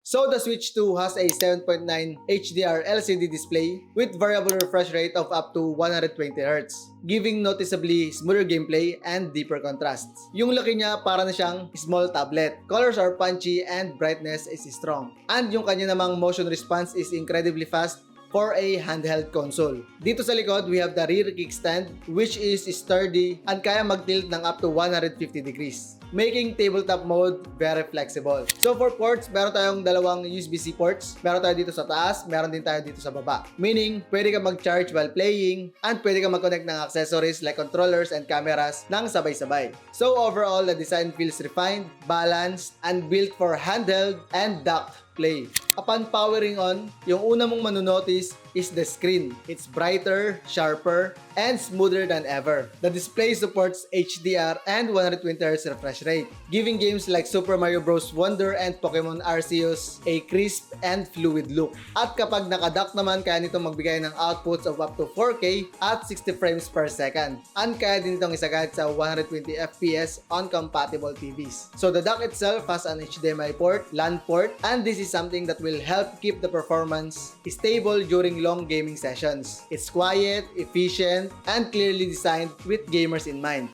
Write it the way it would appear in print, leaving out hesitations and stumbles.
So the Switch 2 has a 7.9 HDR LCD display with variable refresh rate of up to 120Hz, giving noticeably smoother gameplay and deeper contrasts. Yung laki niya para na siyang small tablet. Colors are punchy and brightness is strong. And yung kanya namang motion response is incredibly fast for a handheld console. Dito sa likod, we have the rear kickstand which is sturdy and kaya mag-tilt ng up to 150 degrees, making tabletop mode very flexible. So for ports, meron tayong dalawang USB-C ports. Meron tayo dito sa taas, meron din tayo dito sa baba. Meaning, pwede ka mag-charge while playing and pwede ka mag-connect ng accessories like controllers and cameras nang sabay-sabay. So overall, the design feels refined, balanced, and built for handheld and docked play. Upon powering on, yung una mong manunotice is the screen. It's brighter, sharper, and smoother than ever. The display supports HDR and 120Hz refresh rate, giving games like Super Mario Bros. Wonder and Pokemon Arceus a crisp and fluid look. At kapag nakadock naman, kaya nitong magbigay ng outputs of up to 4K at 60 frames per second. And kaya din itong isagad sa 120 FPS on compatible TVs. So the dock itself has an HDMI port, LAN port, and this is something that will help keep the performance stable during long gaming sessions. It's quiet, efficient, and clearly designed with gamers in mind.